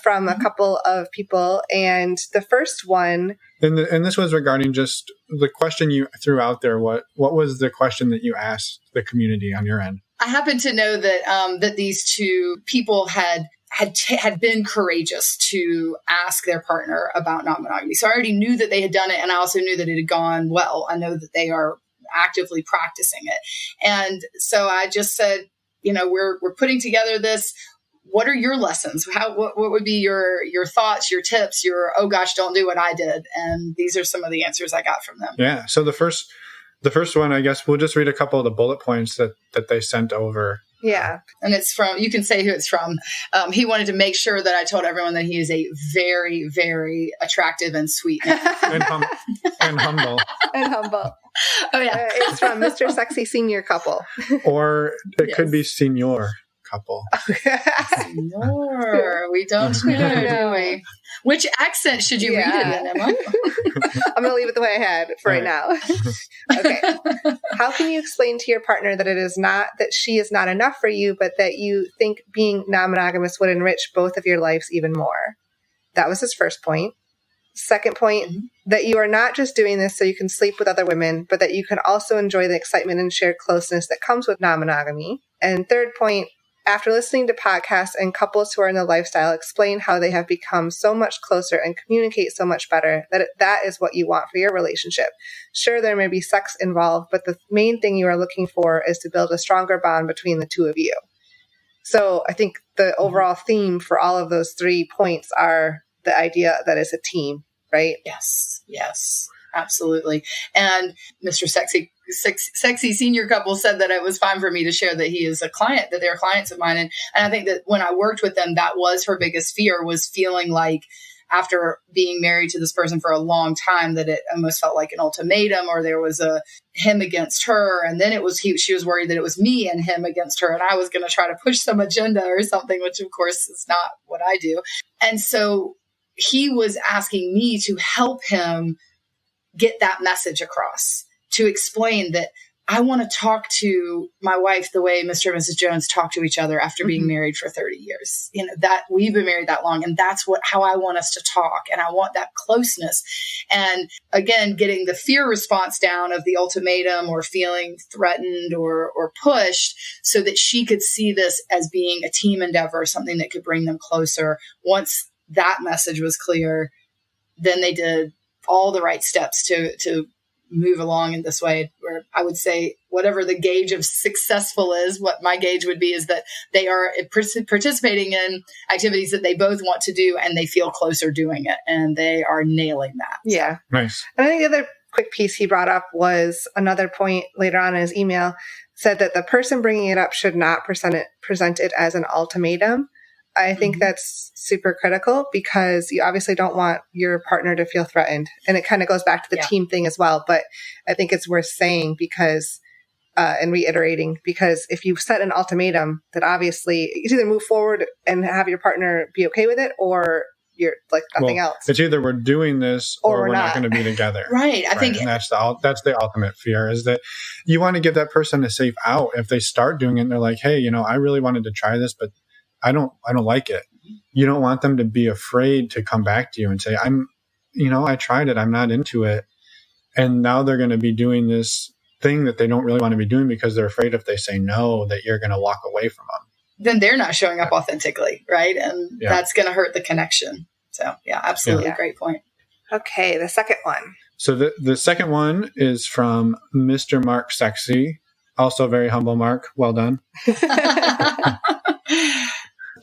B: from a couple of people. And the first one.
C: And this was regarding just the question you threw out there. What was the question that you asked the community on your end?
A: I happen to know that that these two people had been courageous to ask their partner about non-monogamy. So I already knew that they had done it, and I also knew that it had gone well. I know that they are actively practicing it. And so I just said, we're putting together this. What are your lessons? What would be your thoughts, your tips, your, oh gosh, don't do what I did? And these are some of the answers I got from them.
C: Yeah. So the first one, I guess we'll just read a couple of the bullet points that they sent over.
B: Yeah.
A: And it's from, you can say who it's from. He wanted to make sure that I told everyone that he is a very, very attractive and sweet man.
C: and humble.
B: And humble.
A: Oh, yeah.
B: It's from Mr. Sexy Senior Couple.
C: Or it could be Senior Couple.
A: Senior. We don't know, do we? Which accent should you read it in, Emma?
B: I'm going to leave it the way I had for right now. Okay. How can you explain to your partner that it is not that she is not enough for you, but that you think being non-monogamous would enrich both of your lives even more? That was his first point. Second point, that you are not just doing this so you can sleep with other women, but that you can also enjoy the excitement and shared closeness that comes with non-monogamy. And third point, after listening to podcasts and couples who are in the lifestyle explain how they have become so much closer and communicate so much better, that is what you want for your relationship. Sure, there may be sex involved, but the main thing you are looking for is to build a stronger bond between the two of you. So I think the overall theme for all of those 3 points are the idea that it's a team, right?
A: Yes, absolutely. And Mr. Sexy Senior Couple said that it was fine for me to share that he is a client, that they're clients of mine. And I think that when I worked with them, that was her biggest fear, was feeling like after being married to this person for a long time, that it almost felt like an ultimatum, or there was a him against her. And then she was worried that it was me and him against her, and I was going to try to push some agenda or something, which of course is not what I do. And so he was asking me to help him get that message across, to explain that I want to talk to my wife the way Mr. and Mrs. Jones talk to each other after being married for 30 years. That we've been married that long, and that's how I want us to talk. And I want that closeness. And again, getting the fear response down of the ultimatum or feeling threatened or pushed, so that she could see this as being a team endeavor, something that could bring them closer. Once that message was clear, then they did all the right steps to move along in this way, where I would say whatever the gauge of successful is, what my gauge would be is that they are participating in activities that they both want to do, and they feel closer doing it, and they are nailing that.
B: Yeah.
C: Nice.
B: And I think the other quick piece he brought up was another point later on in his email, said that the person bringing it up should not present it as an ultimatum. I think that's super critical, because you obviously don't want your partner to feel threatened. And it kind of goes back to the team thing as well. But I think it's worth saying because, and reiterating, because if you set an ultimatum, that obviously you either move forward and have your partner be okay with it, or you're like nothing else.
C: It's either we're doing this or we're not going to be together.
A: Right. I think,
C: and that's the ultimate fear, is that you want to give that person a safe out. If they start doing it and they're like, hey, I really wanted to try this, but I don't like it. You don't want them to be afraid to come back to you and say, I tried it. I'm not into it. And now they're going to be doing this thing that they don't really want to be doing because they're afraid if they say no, that you're going to walk away from them. Then
A: they're not showing up authentically. Right. And that's going to hurt the connection. So yeah, absolutely. Yeah. Great point.
B: Okay. The second one.
C: So the second one is from Mr. Mark Sexy. Also very humble, Mark. Well done.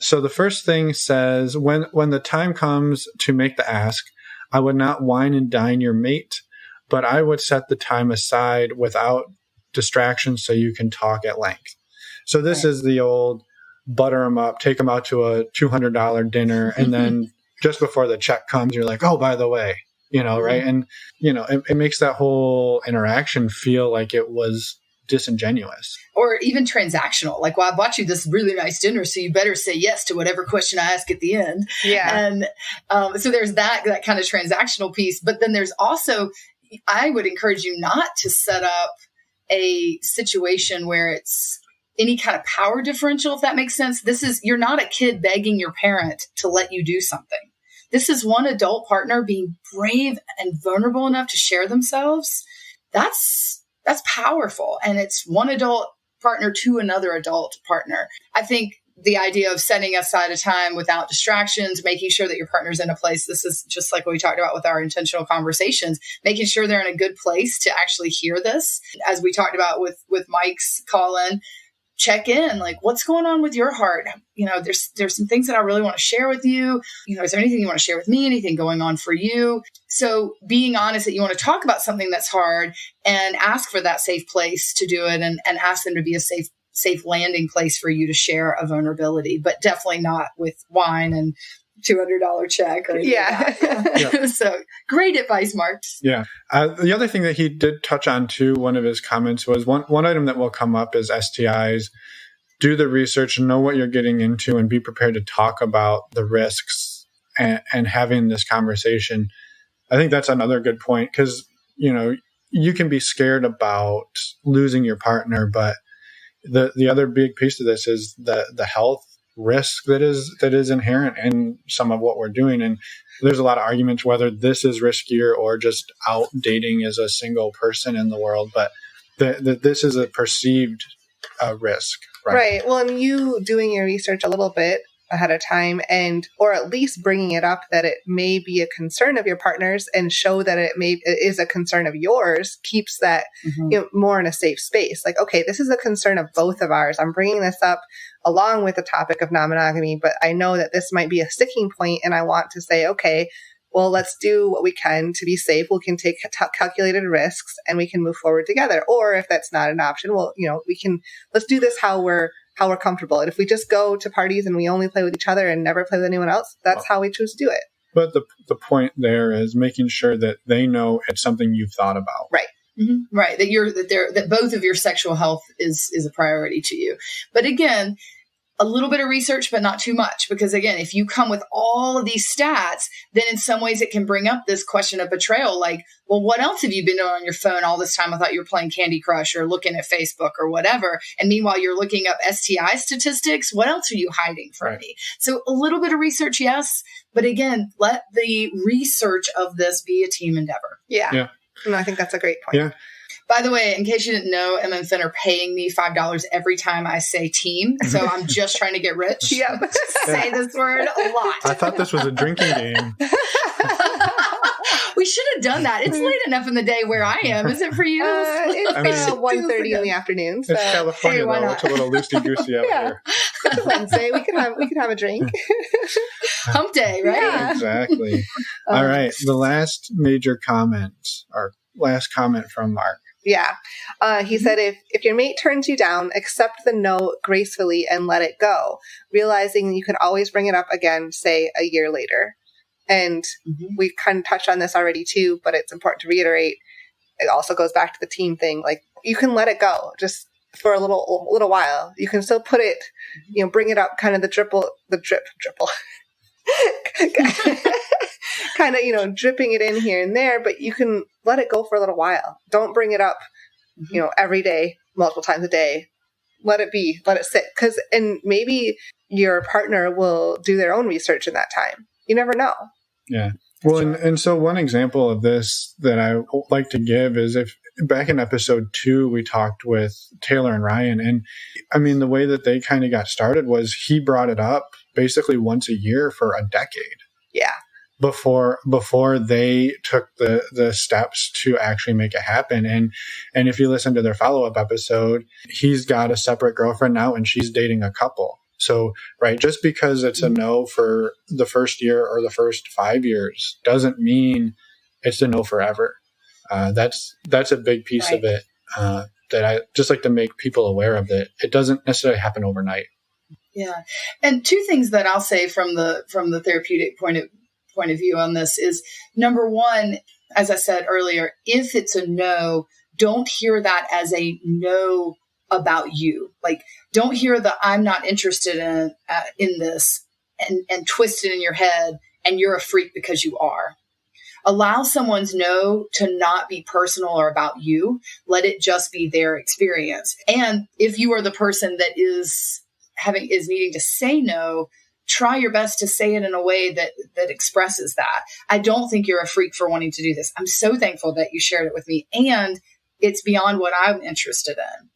C: So the first thing says, when the time comes to make the ask, I would not wine and dine your mate, but I would set the time aside without distractions so you can talk at length. So this is the old butter them up, take them out to a $200 dinner, and then just before the check comes, you're like, oh, by the way, right? And, it makes that whole interaction feel like it was disingenuous.
A: Or even transactional. Like, well, I bought you this really nice dinner, so you better say yes to whatever question I ask at the end.
B: Yeah.
A: And so there's that kind of transactional piece. But then there's also, I would encourage you not to set up a situation where it's any kind of power differential, if that makes sense. You're not a kid begging your parent to let you do something. This is one adult partner being brave and vulnerable enough to share themselves. That's powerful. And it's one adult partner to another adult partner. I think the idea of setting aside a time without distractions, making sure that your partner's in a place, this is just like what we talked about with our intentional conversations, making sure they're in a good place to actually hear this. As we talked about with Mike's call-in, check in, like, what's going on with your heart? There's some things that I really want to share with you. Is there anything you want to share with me? Anything going on for you? So being honest that you want to talk about something that's hard, and ask for that safe place to do it, and ask them to be a safe landing place for you to share a vulnerability, but definitely not with wine and $200 check. Or
B: Yeah.
A: So great advice, Mark.
C: Yeah. The other thing that he did touch on too, one of his comments was one item that will come up is STIs. Do the research, know what you're getting into, and be prepared to talk about the risks and having this conversation. I think that's another good point, because, you can be scared about losing your partner, but the other big piece of this is the health risk that is inherent in some of what we're doing. And there's a lot of arguments whether this is riskier or just out dating as a single person in the world, but this is a perceived risk.
B: Right. Well, and you doing your research a little bit ahead of time, or at least bringing it up that it may be a concern of your partner's, and show that it is a concern of yours, keeps that more in a safe space. Like, okay, this is a concern of both of ours. I'm bringing this up along with the topic of non-monogamy, but I know that this might be a sticking point, and I want to say, okay, well, let's do what we can to be safe. We can take calculated risks, and we can move forward together. Or if that's not an option, well, let's do this how we're comfortable. And if we just go to parties and we only play with each other and never play with anyone else, that's how we choose to do it.
C: But the point there is making sure that they know it's something you've thought about.
B: Right.
A: Mm-hmm. Right. That both of your sexual health is a priority to you. But again, a little bit of research, but not too much. Because again, if you come with all of these stats, then in some ways it can bring up this question of betrayal. Like, well, what else have you been doing on your phone all this time? I thought you were playing Candy Crush or looking at Facebook or whatever. And meanwhile, you're looking up STI statistics. What else are you hiding from me? So a little bit of research, yes. But again, let the research of this be a team endeavor.
B: Yeah. No, I think that's a great point.
C: Yeah.
A: By the way, in case you didn't know, Emma and Finn are paying me $5 every time I say team. So I'm just trying to get rich.
B: Yeah.
A: Say this word a lot.
C: I thought this was a drinking game.
A: We should have done that. It's late enough in the day where I am. Is it for you?
B: It's 1:30 in the afternoon. So.
C: It's California,
A: why
C: though.
A: not?
C: It's a little loosey-goosey out here.
B: It's Wednesday. We can have a drink.
A: Hump day, right?
B: Yeah.
C: Exactly. All right. The last major comment, or last comment from Mark.
B: Yeah. He said, if your mate turns you down, accept the no gracefully and let it go, realizing you can always bring it up again, say, a year later. And we've kind of touched on this already too, but it's important to reiterate. It also goes back to the team thing. Like, you can let it go just for a little while. You can still put it, bring it up, kind of the drip, kind of, dripping it in here and there, but you can let it go for a little while. Don't bring it up, every day, multiple times a day. Let it be, let it sit. And maybe your partner will do their own research in that time. You never know.
C: Yeah. Well, and so one example of this that I like to give is if back in episode 2, we talked with Taylor and Ryan. And I mean, the way that they kind of got started was he brought it up basically once a year for a decade.
B: Yeah.
C: Before they took the steps to actually make it happen. And if you listen to their follow-up episode, he's got a separate girlfriend now and she's dating a couple. So, right, just because it's a no for the first year or the first 5 years doesn't mean it's a no forever. That's a big piece of it that I just like to make people aware of. That it doesn't necessarily happen overnight.
A: Yeah, and two things that I'll say from the therapeutic point of view on this is, number one, as I said earlier, if it's a no, don't hear that as a no about you. Like, don't hear the I'm not interested in this and twist it in your head and you're a freak because you are. Allow someone's no to not be personal or about you. Let it just be their experience. And if you are the person that is needing to say no, try your best to say it in a way that expresses that. I don't think you're a freak for wanting to do this. I'm so thankful that you shared it with me, and it's beyond what I'm interested in.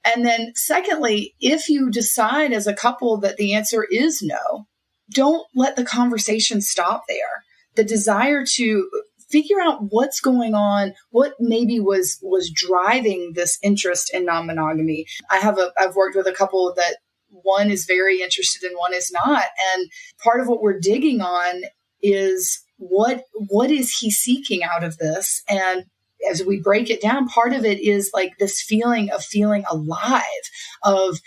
A: And then secondly, if you decide as a couple that the answer is no, don't let the conversation stop there. The desire to figure out what's going on, what maybe was driving this interest in non-monogamy. I've worked with a couple that one is very interested and one is not. And part of what we're digging on is what is he seeking out of this? And as we break it down, part of it is like this feeling of feeling alive, of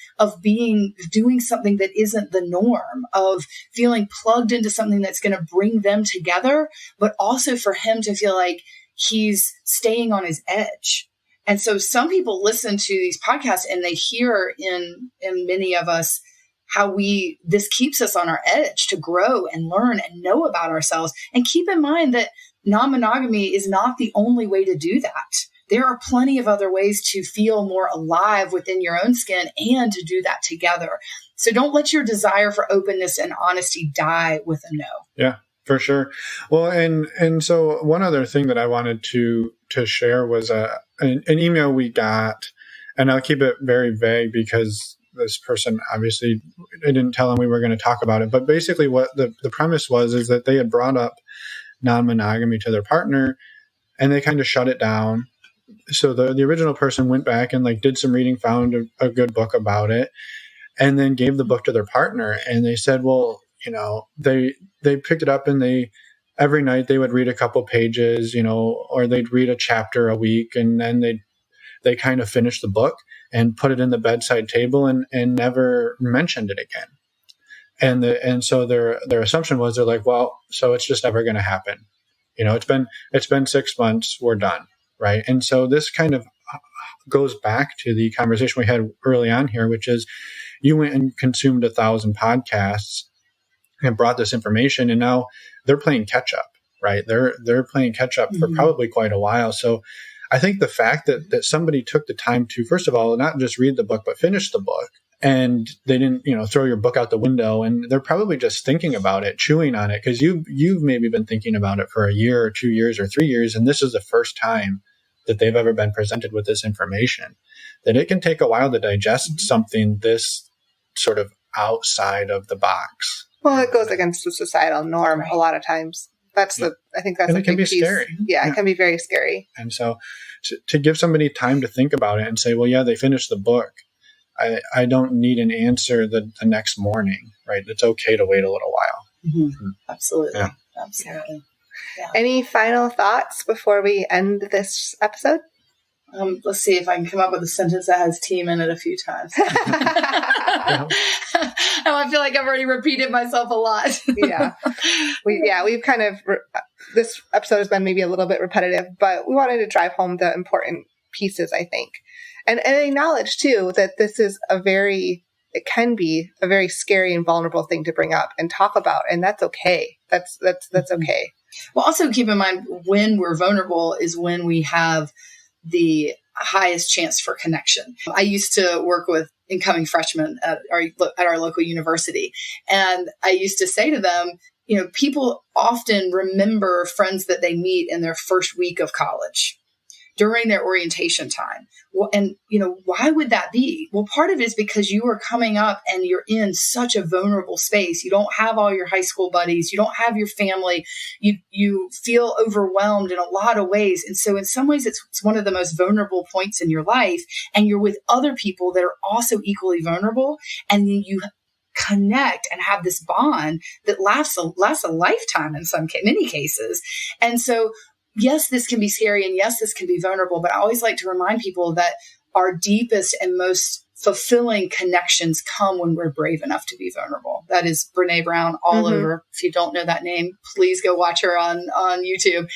A: doing something that isn't the norm, of feeling plugged into something that's going to bring them together, but also for him to feel like he's staying on his edge. And so some people listen to these podcasts and they hear in many of us how this keeps us on our edge to grow and learn and know about ourselves. And keep in mind that non-monogamy is not the only way to do that. There are plenty of other ways to feel more alive within your own skin and to do that together. So don't let your desire for openness and honesty die with a no.
C: Yeah, for sure. Well, and so one other thing that I wanted to share was an email we got, and I'll keep it very vague because this person, obviously, I didn't tell them we were going to talk about it. But basically what the premise was is that they had brought up non-monogamy to their partner and they kind of shut it down. So the original person went back and did some reading, found a good book about it, and then gave the book to their partner. And they said, well, they picked it up and every night they would read a couple pages, or they'd read a chapter a week, and then they kind of finished the book and put it in the bedside table and never mentioned it again. And so their assumption was, they're like, well, so it's just never going to happen. It's been 6 months, we're done. Right. And so this kind of goes back to the conversation we had early on here, which is you went and consumed 1,000 podcasts and brought this information, and now they're playing catch up, right? They're playing catch up for probably quite a while. So I think the fact that somebody took the time to, first of all, not just read the book, but finish the book, and they didn't, throw your book out the window, and they're probably just thinking about it, chewing on it, because you've maybe been thinking about it for a year or 2 years or 3 years, and this is the first time that they've ever been presented with this information. That it can take a while to digest something this sort of outside of the box.
B: Well, it goes against the societal norm a lot of times. I think that's
C: and
B: a
C: it can
B: big
C: be
B: piece.
C: scary.
B: Yeah, it can be very scary.
C: And so to give somebody time to think about it and say, well, yeah, they finished the book. I don't need an answer the next morning, right? It's okay to wait a little while.
A: Absolutely.
C: Yeah.
A: Absolutely. Yeah.
B: Any final thoughts before we end this episode?
A: Let's see if I can come up with a sentence that has team in it a few times. I feel like I've already repeated myself a lot.
B: We've kind of, this episode has been maybe a little bit repetitive, but we wanted to drive home the important pieces, I think. And acknowledge too that this is it can be a very scary and vulnerable thing to bring up and talk about. And that's okay. That's okay.
A: Well, also keep in mind when we're vulnerable is when we have the highest chance for connection. I used to work with incoming freshmen at our local university. And I used to say to them, people often remember friends that they meet in their first week of college during their orientation time. And, why would that be? Well, part of it is because you are coming up and you're in such a vulnerable space. You don't have all your high school buddies. You don't have your family. You feel overwhelmed in a lot of ways. And so in some ways, it's one of the most vulnerable points in your life. And you're with other people that are also equally vulnerable. And then you connect and have this bond that lasts a lifetime in many cases. And so, yes, this can be scary, and yes, this can be vulnerable, but I always like to remind people that our deepest and most fulfilling connections come when we're brave enough to be vulnerable. That is Brene Brown all over. If you don't know that name, please go watch her on YouTube.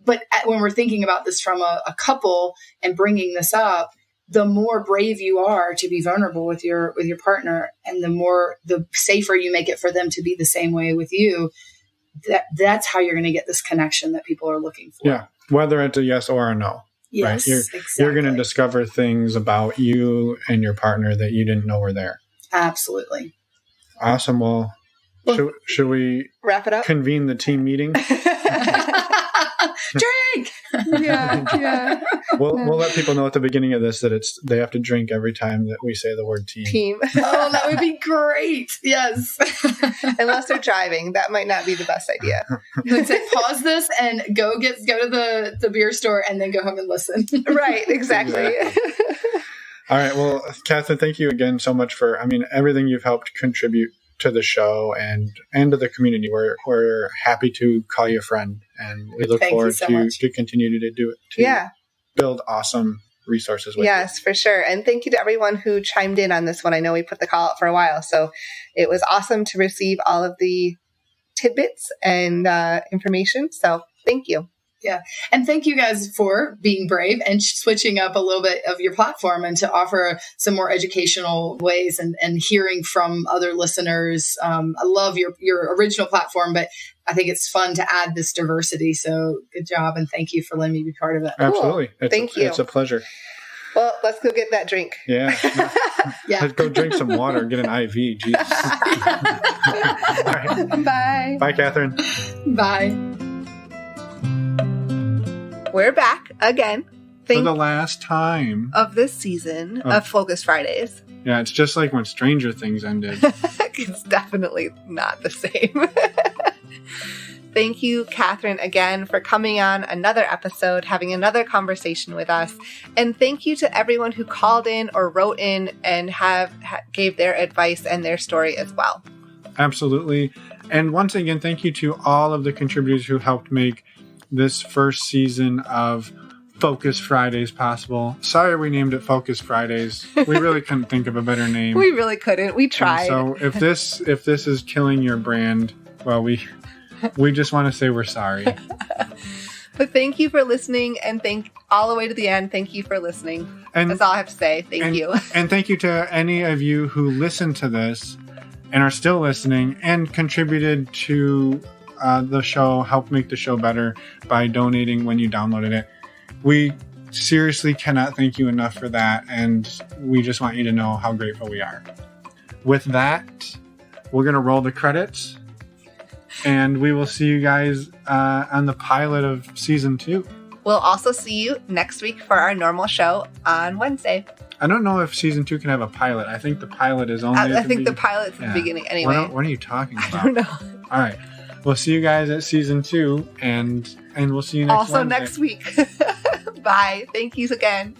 A: But when we're thinking about this from a couple and bringing this up, the more brave you are to be vulnerable with your partner, and the safer you make it for them to be the same way with you, that's how you're going to get this connection that people are looking for.
C: Yeah. Whether it's a yes or a no.
A: Yes,
C: right? You're going to discover things about you and your partner that you didn't know were there.
A: Absolutely.
C: Awesome. Well, should we
B: wrap it up?
C: Convene the team meeting?
A: Drink!
B: Yeah.
C: We'll let people know at the beginning of this that they have to drink every time that we say the word team.
A: Oh, that would be great. Yes.
B: Unless they're driving, that might not be the best idea.
A: Let's say pause this and go to the beer store and then go home and listen.
B: Right, exactly.
C: All right. Well, Catherine, thank you again so much for, everything you've helped contribute to the show and to the community. We're happy to call you a friend, and we look forward to continue to do it. To build awesome resources with you.
B: Yes, for sure. And thank you to everyone who chimed in on this one. I know we put the call out for a while, so it was awesome to receive all of the tidbits and information. So thank you.
A: Yeah. And thank you guys for being brave and switching up a little bit of your platform and to offer some more educational ways and hearing from other listeners. I love your original platform, but I think it's fun to add this diversity. So good job. And thank you for letting me be part of it.
C: Absolutely.
B: Cool. Thank you.
C: It's a pleasure.
B: Well, let's go get that drink.
C: Yeah.
A: Yeah.
C: Let's go drink some water, get an IV. Jesus. All right.
B: Bye.
C: Bye, Catherine.
A: Bye.
B: We're back again.
C: For the last time
B: of this season of Focus Fridays.
C: Yeah, it's just like when Stranger Things ended.
B: It's definitely not the same. Thank you, Catherine, again for coming on another episode, having another conversation with us. And thank you to everyone who called in or wrote in and gave their advice and their story as well.
C: Absolutely. And once again, thank you to all of the contributors who helped make this first season of Focus Fridays possible. Sorry we named it Focus Fridays. We really couldn't think of a better name.
B: We really couldn't. We tried.
C: And so if this is killing your brand, well, we just want to say we're sorry.
B: But thank you for listening, and all the way to the end. Thank you for listening.
C: And
B: that's all I have to say. Thank you.
C: And thank you to any of you who listened to this and are still listening and contributed to the show, helped make the show better by donating when you downloaded it. We seriously cannot thank you enough for that, and we just want you to know how grateful we are. With that, we're going to roll the credits, and we will see you guys on the pilot of season 2.
B: We'll also see you next week for our normal show on Wednesday.
C: I don't know if season 2 can have a pilot. I think the pilot is only
B: I think the pilot's at the beginning anyway.
C: What are you talking about?
B: I don't know.
C: All right. We'll see you guys at season 2, and we'll see you next
B: also
C: Wednesday.
B: next week. Bye. Thank you again.